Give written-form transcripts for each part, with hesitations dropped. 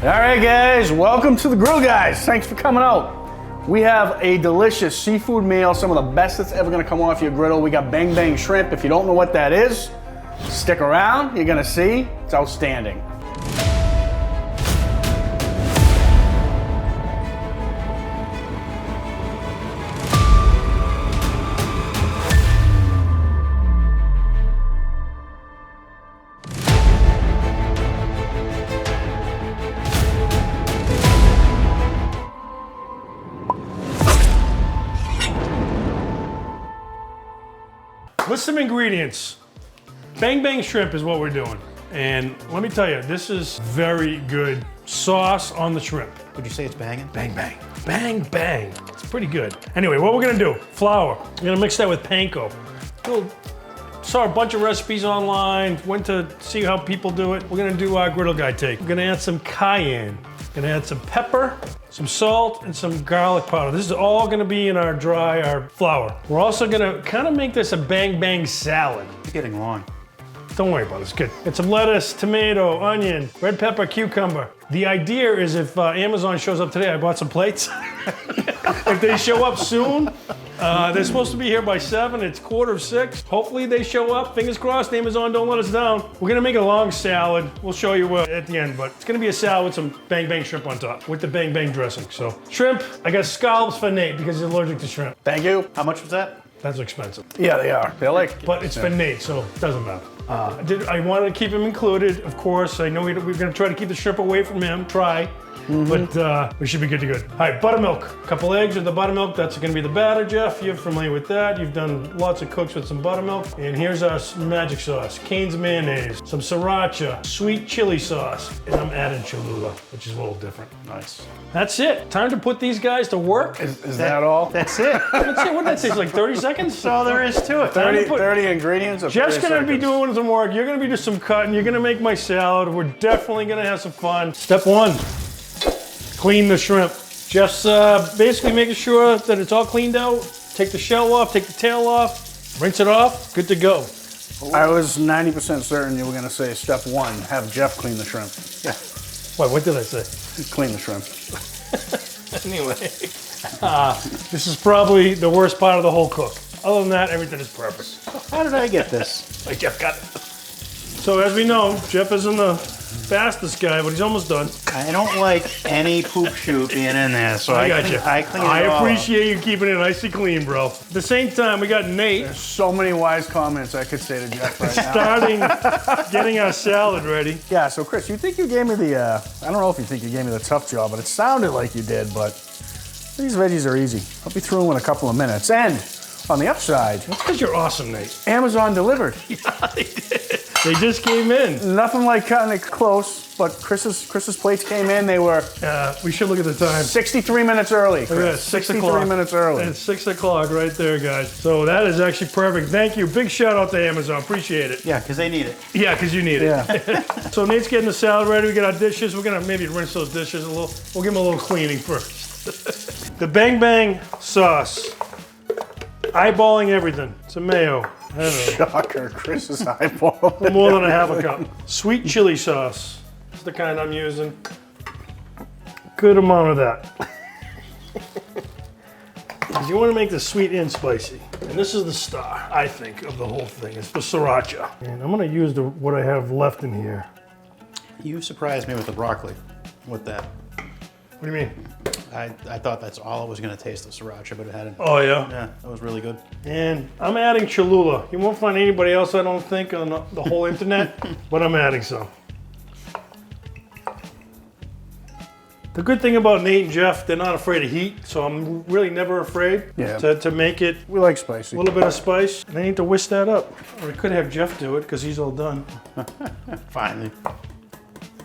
All right, guys, welcome to the Grill Guys. Thanks for coming out. We have a delicious seafood meal, some of the best that's ever gonna come off your griddle. We got bang bang shrimp. If you don't know what that is, stick around, you're gonna see. It's outstanding. With some ingredients. Bang bang shrimp is what we're doing. And let me tell you, this is very good sauce on the shrimp. Would you say it's banging? Bang bang. Bang bang. It's pretty good. Anyway, what we're gonna do, flour. We're gonna mix that with panko. Saw a bunch of recipes online, went to see how people do it. We're gonna do our griddle guy take. We're gonna add some cayenne. Gonna add some pepper, some salt, and some garlic powder. This is all gonna be in our flour. We're also gonna kind of make this a bang bang salad. It's getting long. Don't worry about it, it's good. It's some lettuce, tomato, onion, red pepper, cucumber. The idea is if Amazon shows up today, I bought some plates. If they show up soon, they're supposed to be here by 7, it's 5:45. Hopefully they show up, fingers crossed, Amazon don't let us down. We're gonna make a long salad. We'll show you at the end, but it's gonna be a salad with some bang bang shrimp on top, with the bang bang dressing. So shrimp, I got scallops for Nate because he's allergic to shrimp. Thank you. How much was that? That's expensive. Yeah, they are. They're like, But it's for Nate, so it doesn't matter. I wanted to keep him included, of course. I know we're gonna try to keep the shrimp away from him, but we should be good to go. All right, buttermilk. A couple eggs with the buttermilk. That's gonna be the batter, Jeff. You're familiar with that. You've done lots of cooks with some buttermilk. And here's our magic sauce. Cane's mayonnaise, some sriracha, sweet chili sauce, and I'm adding Cholula, which is a little different. nice. That's it. Time to put these guys to work. Is that all? That's it. That's it. What did that take? Like 30 seconds? That's all there is to it. 30 ingredients? Jeff's gonna be doing some work. You're gonna be doing some cutting. You're gonna make my salad. We're definitely gonna have some fun. Step 1, clean the shrimp. Jeff's basically making sure that it's all cleaned out. Take the shell off, take the tail off, rinse it off, good to go. I was 90% certain you were gonna say step 1, have Jeff clean the shrimp. Yeah. What did I say? Clean the shrimp. Anyway, this is probably the worst part of the whole cook. Other than that, everything is perfect. How did I get this? Like Jeff got it. So as we know, Jeff isn't the fastest guy, but he's almost done. I don't like any poop shoot being in there, so I got you. I clean it all appreciate you keeping it nice and clean, bro. At the same time, we got Nate So many wise comments I could say to Jeff right now. starting getting our salad ready. Yeah, so Chris, you think you gave me the, I don't know if you think you gave me the tough job, but it sounded like you did, but these veggies are easy. I'll be through in a couple of minutes. And on the upside, That's because you're awesome, Nate. Amazon delivered. Yeah, they did. They just came in. Nothing like cutting it close, but Chris's plates came in. They were We should look at the time. 63 minutes early. Look at that, Chris. 6 63 o'clock. minutes early. It's 6 o'clock right there, guys. So that is actually perfect. Thank you. Big shout out to Amazon. Appreciate it. Yeah, because they need it. Yeah, because you need it. Yeah. So Nate's getting the salad ready. We got our dishes. We're gonna maybe rinse those dishes a little. We'll give them a little cleaning first. The bang bang sauce. Eyeballing everything. Some mayo. I don't know. Shocker, Chris's eyeball. More than a half a cup. Sweet chili sauce. That's the kind I'm using. Good amount of that. Because you want to make this sweet and spicy. And this is the star, I think, of the whole thing. It's the sriracha. And I'm going to use what I have left in here. You surprised me with the broccoli, with that. What do you mean? I thought that's all it was going to taste of sriracha, but it hadn't. Oh, yeah? Yeah, that was really good. And I'm adding Cholula. You won't find anybody else, I don't think, on the whole internet, but I'm adding some. The good thing about Nate and Jeff, they're not afraid of heat, so I'm really never afraid to make it We like spicy. a little bit of spice. And I need to whisk that up. Or I could have Jeff do it because he's all done. Finally.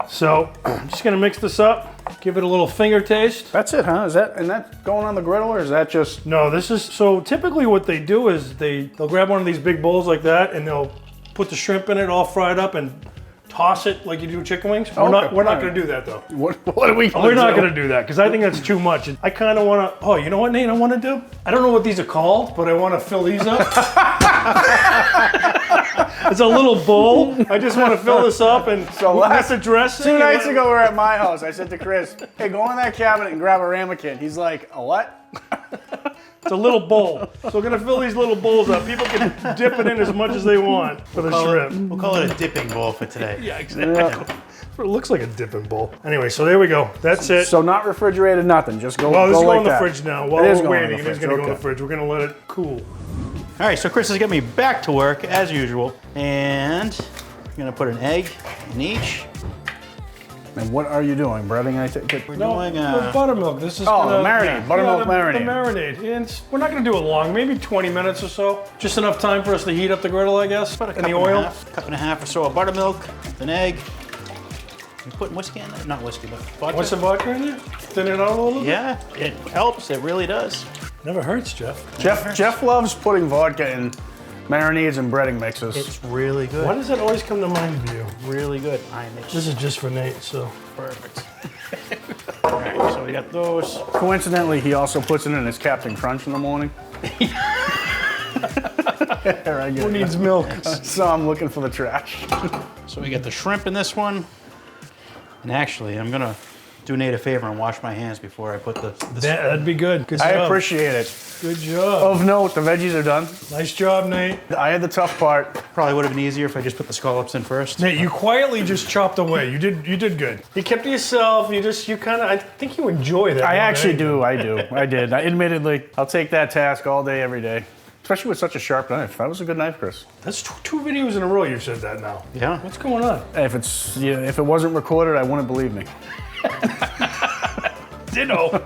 So I'm just gonna mix this up, give it a little finger taste. That's it, huh? Is that going on the griddle, or is that just... No, this is, so typically what they do is they'll grab one of these big bowls like that and they'll put the shrimp in it all fried up and toss it like you do chicken wings. We're not gonna do that though. What are we gonna We're do? not gonna do that because I think that's too much. I kind of want to, oh, you know what, Nate, I want to do? I don't know what these are called, but I want to fill these up. It's a little bowl. I just want to fill this up and that's the dressing. 2 nights ago, we were at my house. I said to Chris, hey, go in that cabinet and grab a ramekin. He's like, a what? It's a little bowl. So we're gonna fill these little bowls up. People can dip it in as much as they want for the shrimp. We'll call it a dipping bowl for today. Yeah, exactly. It looks like a dipping bowl. Anyway, so there we go. That's it. So not refrigerated, nothing. Just go. Well, this go is like going in the that. fridge now. While It is we're going in waiting, the it is fridge, gonna go in the okay. fridge. We're gonna let it cool. All right, so Chris has got me back to work as usual, and I'm gonna put an egg in each. And what are you doing? Breading, I take it? We're No, doing with buttermilk. This is Oh, gonna, the marinade. Buttermilk the marinade. marinade. And we're not gonna do it long. Maybe 20 minutes or so. Just enough time for us to heat up the griddle, I guess. About a And cup the and a oil. half, cup and a half or so of buttermilk, an egg. You putting whiskey in there? Not whiskey, but vodka. Want some vodka in there? Thin it out a little bit? Yeah, it helps. It really does. Never hurts, Jeff. Jeff loves putting vodka in marinades and breading mixes. It's really good. Why does that always come to mind of you? Really good. I mix. This is just for Nate, so. Perfect. All right, so we got those. Coincidentally, he also puts it in his Captain Crunch in the morning. There, I get Who it. needs milk? So I'm looking for the trash. So we got the shrimp in this one. And actually, I'm gonna do Nate a favor and wash my hands before I put the That'd be good. Good I job. appreciate it. Good job. Of note, the veggies are done. Nice job, Nate. I had the tough part. Probably would have been easier if I just put the scallops in first. Nate, you quietly just chopped away. You did good. You kept to yourself. You kind of, I think you enjoy that. I more than actually anything. do. I did. Admittedly, I'll take that task all day, every day. Especially with such a sharp knife. That was a good knife, Chris. That's two videos in a row you've said that now. Yeah. What's going on? If it wasn't recorded, I wouldn't believe me. Ditto.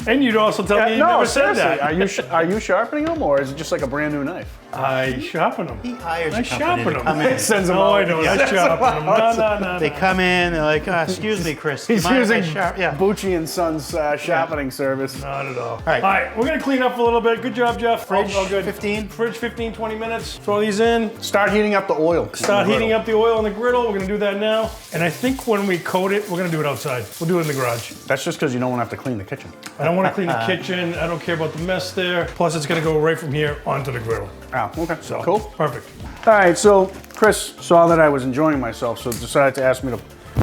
And you'd also tell me you never said seriously, that. Are you sharpening them, or is it just like a brand new knife? I sharpen them. He hires I a company sharpen to come them. in. Sends them No, out. I don't. I sharpen them. No. They come in, they're like, excuse me, Chris. do you He's mind if I using yeah. Bucci and Sons sharpening service. Not at all. All right. we're gonna clean up a little bit. Good job, Jeff. Fridge, all good. 15. Fridge 15, 20 minutes. Throw these in. Start heating up the oil. Start heating up the oil on the griddle. We're gonna do that now. And I think when we coat it, we're gonna do it outside. We'll do it in the garage. That's just because you don't want to have to clean the kitchen. I don't want to clean the kitchen. I don't care about the mess there. Plus, it's gonna go right from here onto the griddle. Oh, okay. So Cool. Perfect. All right, so Chris saw that I was enjoying myself, so decided to ask me to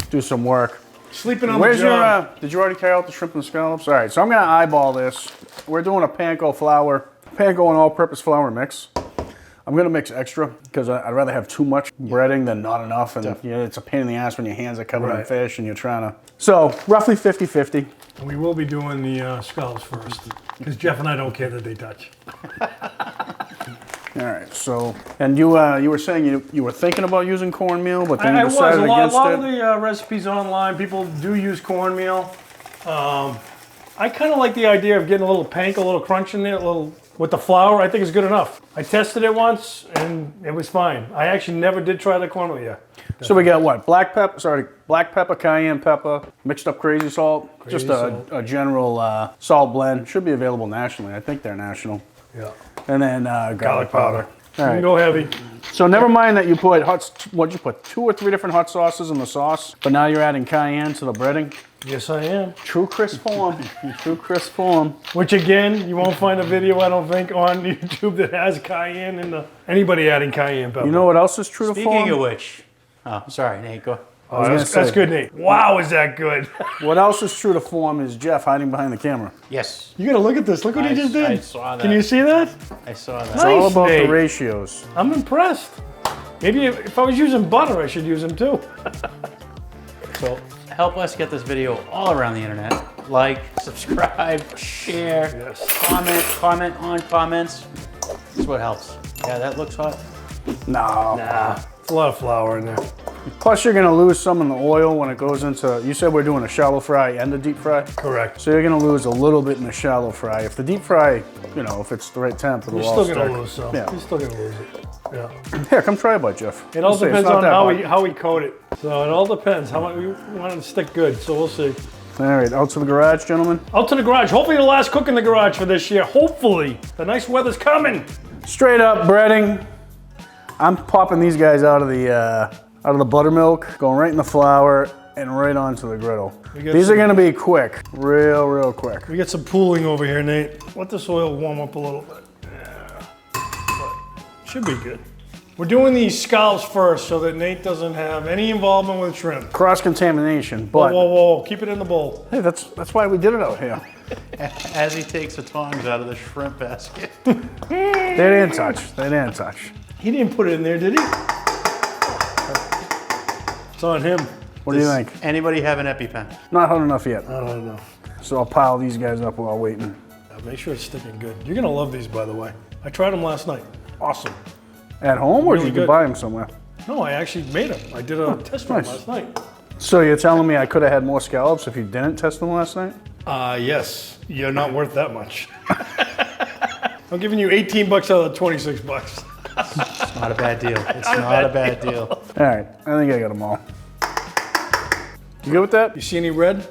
do some work. Sleeping on Where's the job. your, did you already carry out the shrimp and scallops? All right, so I'm gonna eyeball this. We're doing a panko and all-purpose flour mix. I'm gonna mix extra because I'd rather have too much breading than not enough, and it's a pain in the ass when your hands are covered in Right. fish and you're trying to. So roughly 50-50. We will be doing the scallops first because Jeff and I don't care that they touch. All right, so, and you were saying you were thinking about using cornmeal, but then I you was. decided A lot against of it. the recipes online, people do use cornmeal. I kind of like the idea of getting a little panko, a little crunch in there, a little with the flour. I think it's good enough. I tested it once and it was fine. I actually never did try the cornmeal yet. So we got what? Black pepper, cayenne pepper, mixed up crazy salt. Just a general salt blend. Should be available nationally. I think they're national. Yeah. And then garlic powder. You All can right. go heavy. So never mind that you put what'd you put? 2 or 3 different hot sauces in the sauce, but now you're adding cayenne to the breading. Yes, I am. True Chris form. True Chris form. Which again, you won't find a video, I don't think, on YouTube that has cayenne in anybody adding cayenne pepper. You know what else is true to form? Speaking of which, oh, sorry, Nate, go. Oh, gonna that's say. good, Nate. Wow, is that good? What else is true to form is Jeff hiding behind the camera. Yes, You gotta look at this. Look what he just did. I saw that. Can you see that? I saw that. It's all Nice, about Nate. the ratios. I'm impressed. Maybe if I was using butter, I should use them too. So help us get this video all around the internet. Like, subscribe, share, Yes. comment on comments. That's what helps. Yeah, that looks hot. No. Nah, it's a lot of flour in there. Plus you're gonna lose some in the oil when it goes into, you said we're doing a shallow fry and a deep fry? Correct. So you're gonna lose a little bit in the shallow fry. If the deep fry, if it's the right temp, it'll You're all still gonna stick. lose some. Yeah. You're still gonna lose it. Yeah. Here, come try a bite, Jeff. It all We'll see. It's depends not on that how we coat it. So it all depends. How much we want it to stick good. So we'll see. All right, out to the garage, gentlemen. Out to the garage. Hopefully the last cook in the garage for this year. Hopefully. The nice weather's coming. Straight up breading. I'm popping these guys out of the buttermilk, going right in the flour, and right onto the griddle. These are gonna be quick, real quick. We get some pooling over here, Nate. Let this oil warm up a little bit. Yeah. Should be good. We're doing these scallops first so that Nate doesn't have any involvement with shrimp. Cross-contamination, but... Whoa. Keep it in the bowl. Hey, that's why we did it out here. As he takes the tongs out of the shrimp basket. They didn't touch. He didn't put it in there, did he? It's on him. What do you think? Anybody have an EpiPen? Not hot enough yet. I don't know. So I'll pile these guys up while waiting. Make sure it's sticking good. You're gonna love these, by the way. I tried them last night. Awesome. At home, or Really you can good. buy them somewhere? No, I actually made them. I did a test run nice. last night. So you're telling me I could have had more scallops if you didn't test them last night? Yes. You're not worth that much. I'm giving you 18 bucks out of the 26 bucks. It's not a bad deal. It's not a bad deal. All right, I think I got them all. You good with that? You see any red?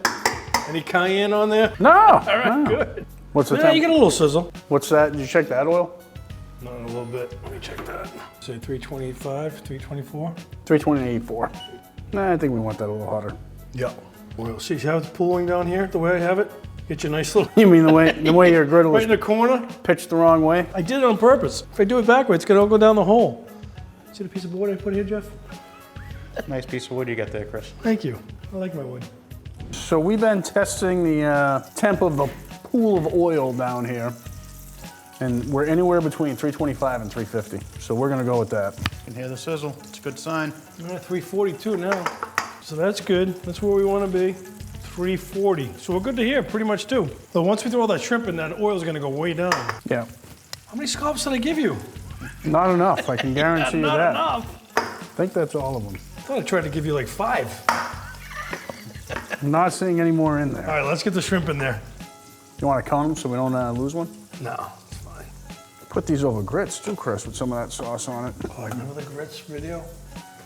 Any cayenne on there? No. All right, good. What's the Yeah, temp? you get a little sizzle. What's that? Did you check that oil? Not in a little bit. Let me check that. Say 325, 324. 320.84. Nah, I think we want that a little hotter. Yeah. Well, see how it's pooling down here, the way I have it? Get you a nice little... You mean the way your griddle Right in is the corner? pitched the wrong way? I did it on purpose. If I do it backwards, it's gonna all go down the hole. See the piece of wood I put here, Jeff? Nice piece of wood you got there, Chris. Thank you. I like my wood. So we've been testing the temp of the pool of oil down here, and we're anywhere between 325 and 350. So we're gonna go with that. You can hear the sizzle. It's a good sign. I'm at 342 now. So that's good. That's where we want to be. 340. So we're good to here, pretty much too. So once we throw all that shrimp in, that oil's gonna go way down. Yeah. How many scallops did I give you? Not enough, I can guarantee you Not that. enough. I think that's all of them. I thought I tried to give you like 5. I'm not seeing any more in there. All right, let's get the shrimp in there. You want to count them so we don't lose one? No, it's fine. Put these over grits too, Chris, with some of that sauce on it. Oh, remember the grits video?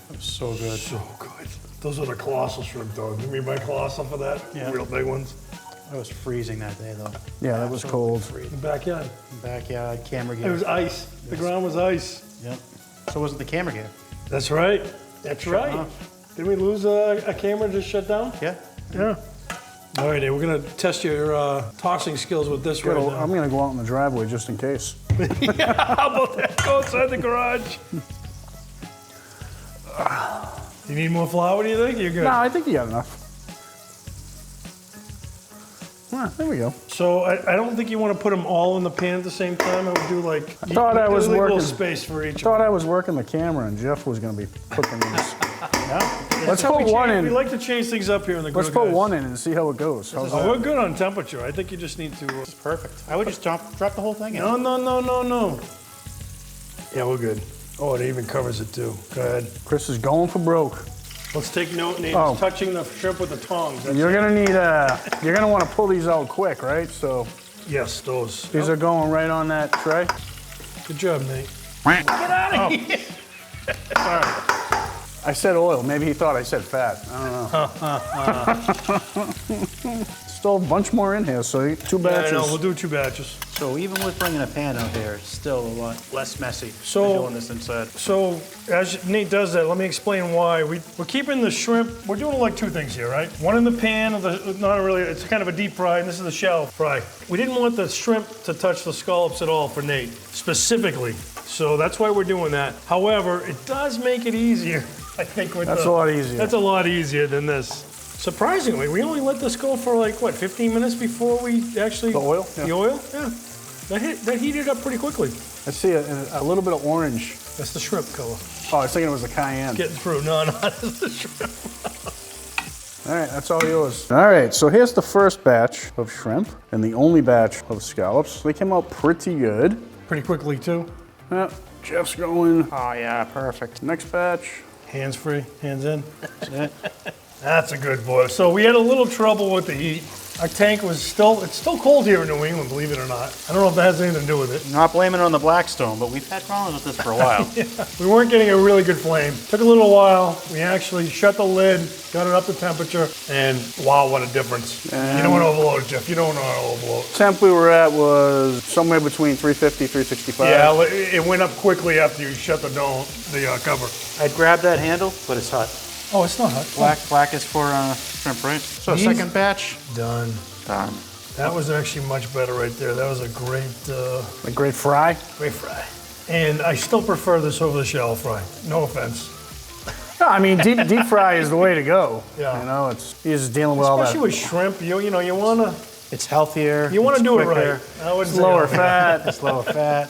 That was so good. So good. Those are the colossal shrimp, though. You mean by colossal for that? Yeah. Real big ones. It was freezing that day, though. Yeah, that was cold. In the backyard. Backyard, camera gear. It was ice. The ground was ice. Yep. So wasn't the camera gear. That's right. That's Shut right. off. Did we lose a camera just shut down? Yeah. Yeah. All right, Dave, we're gonna test your tossing skills with this right now. I'm gonna go out in the driveway just in case. Yeah, how about that? Go outside the garage. You need more flour, do you think? You're good. No, I think you got enough. There we go. So I don't think you want to put them all in the pan at the same time. I would do like... thought I was leave a working- little space for each. I thought I was working the camera and Jeff was gonna be cooking these. Yeah. Let's put one We in. like to change things up here in the Let's Griddle put Guys. one in and see how it goes. How's Oh, that? we're good on temperature. I think you just need to... It's perfect. I would just drop the whole thing in. No. Yeah, we're good. Oh, it even covers it too. Go ahead. Chris is going for broke. Let's take note, Nate. Oh. Touching the shrimp with the tongs. That's You're gonna need you're gonna want to pull these out quick, right? So Yes, those. these are going right on that tray. Good job, Nate. Get out of here! Sorry. I said oil. Maybe he thought I said fat. I don't know. Still a bunch more in here, so 2 Yeah, I batches. know. We'll do 2 batches. So even with bringing a pan out here, it's still a lot less messy So- than doing this inside. So as Nate does that, let me explain why. We're keeping the shrimp. We're doing like 2 things here, right? One in the pan, not really. It's kind of a deep fry, and this is the shallow fry. We didn't want the shrimp to touch the scallops at all for Nate, specifically. So that's why we're doing that. However, it does make it easier, I think. That's a lot easier. That's a lot easier than this. Surprisingly, we only let this go for like, what, 15 minutes before we actually... The oil? The Yeah. oil? Yeah. That heated up pretty quickly. I see a little bit of orange. That's the shrimp color. Oh, I was thinking it was the cayenne. Getting through. No, that's the shrimp. All right, that's all yours. All right, so here's the first batch of shrimp and the only batch of scallops. They came out pretty good. Pretty quickly, too. Yeah, Jeff's going. Oh yeah, perfect. Next batch. Hands free, hands in. That's it. That's a good boy. So we had a little trouble with the heat. Our tank was it's still cold here in New England, believe it or not. I don't know if that has anything to do with it. Not blaming it on the Blackstone, but we've had problems with this for a while. We weren't getting a really good flame. Took a little while. We actually shut the lid, got it up to temperature, and wow, what a difference. You don't want to overload it, Jeff. You don't want to overload it. Temp we were at was somewhere between 350, 365. Yeah, it went up quickly after you shut the cover. I'd grab that handle, but it's hot. Oh, it's not hot. Black is for shrimp, right? So These- second batch, Done. done. That was actually much better right there. That was a great A great fry. fry. And I still prefer this over the shallow fry. No offense. No, I mean, deep fry is the way to go. Yeah. You know, you're just dealing with all that. Especially with shrimp, you know, you wanna It's healthier. do it quicker, right. I would It's lower say fat. It's lower fat.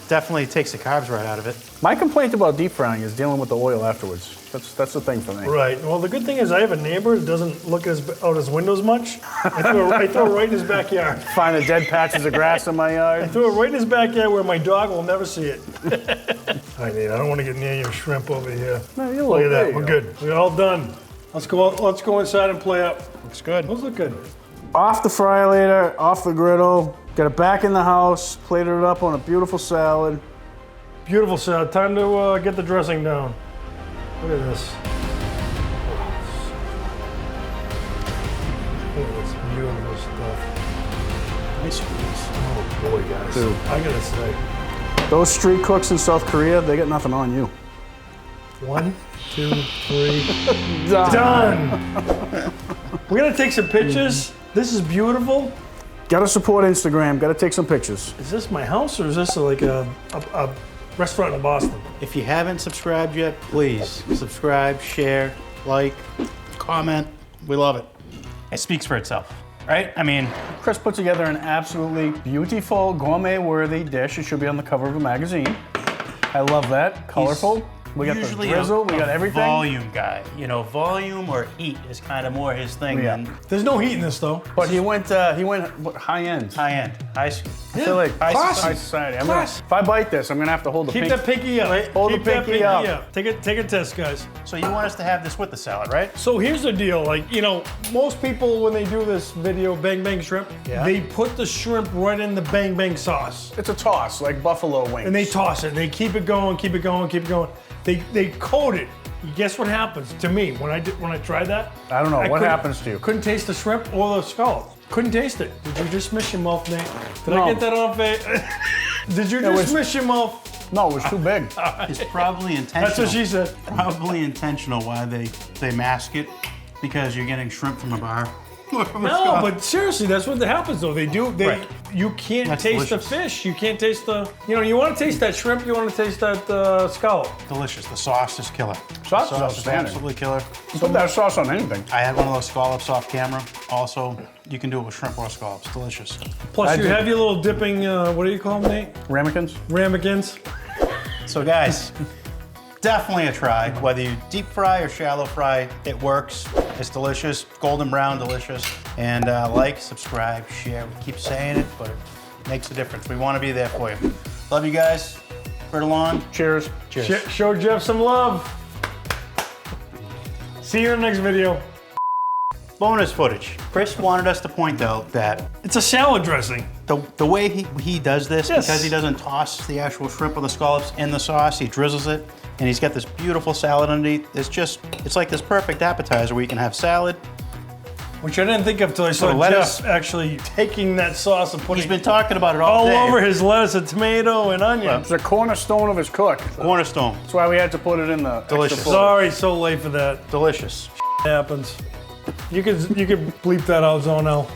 Definitely takes the carbs right out of it. My complaint about deep frying is dealing with the oil afterwards. That's the thing for me. Right. Well, the good thing is I have a neighbor that doesn't look out his windows much. I throw it right in his backyard. Find the dead patches of grass in my I yard. threw it right in his backyard where my dog will never see it. I don't want to get near your shrimp over here. No, you're Look at there that. you We're go. good. We're all done. Let's go inside and play up. Looks good. Those look good. Off the fry later, off the griddle. Got it back in the house. Plated it up on a beautiful salad. Beautiful salad. Time to get the dressing down. Look at this. Look at this beautiful stuff. Nice squeeze. Oh boy, guys. Dude. I gotta say. Those street cooks in South Korea, they got nothing on you. 1, 2, 3. Done. We're gonna take some pictures. This is beautiful. Gotta support Instagram. Gotta take some pictures. Is this my house or is this like a restaurant in Boston? If you haven't subscribed yet, please subscribe, share, like, comment. We love it. It speaks for itself, right? I mean, Chris put together an absolutely beautiful, gourmet-worthy dish. It should be on the cover of a magazine. I love that. Colorful. We got the usually drizzle. We got everything. Volume guy. You know, volume or heat is kind of more his thing Yeah. than There's no heat in this though. But he went what, high end. high end. I feel like classy. high society. Classy. If I bite this, I'm gonna have to hold the Keep pinky. that pinky up. Hold the Keep that pinky up. Take a test, guys. So you want us to have this with the salad, right? So here's the deal, like, you know, most people when they do this video, Bang Bang Shrimp, Yeah. they put the shrimp right in the Bang Bang sauce. It's a toss, like buffalo wings. And they toss it. They keep it going, keep it going, keep it going. They coat it. Guess what happens to me when I tried that? I don't know. What couldn't- happens to you? Couldn't taste the shrimp or the scallops. Couldn't taste it. Did you just miss your mouth, Nate? Did No. I get that on face? Did you just miss your mouth? No, it was too big. It's probably intentional. That's what she said. Probably intentional why they mask it, because you're getting shrimp from a bar. No, but seriously, that's what happens though. Right. You can't That's taste delicious. the fish. You can't taste you want to taste that shrimp, you want to taste that scallop. Delicious. The sauce is killer. Sauce is outstanding. absolutely killer. Put that sauce on anything. I had one of those scallops off camera. Also, you can do it with shrimp or scallops. Delicious. Plus, you do. have your little dipping, what do you call them, Nate? Ramekins? Ramekins. So guys, definitely a try. Whether you deep fry or shallow fry, it works. It's delicious, golden brown, delicious. And like, subscribe, share. We keep saying it, but it makes a difference. We want to be there for you. Love you guys. Griddle on. Cheers. Cheers. Show Jeff some love. See you in the next video. Bonus footage. Chris wanted us to point out that It's a salad dressing. the way he does this, Yes. because he doesn't toss the actual shrimp or the scallops in the sauce, he drizzles it, and he's got this beautiful salad underneath. It's like this perfect appetizer where you can have salad. Which I didn't think of till I saw lettuce. Jeff actually taking that sauce and putting He's been talking about it all all day. over his lettuce and tomato and onion. It's a cornerstone of his cook. Cornerstone. That's why we had to put it in the Delicious. extra flavor. Sorry, so late for that. Delicious. Happens. You could bleep that out, Zonel.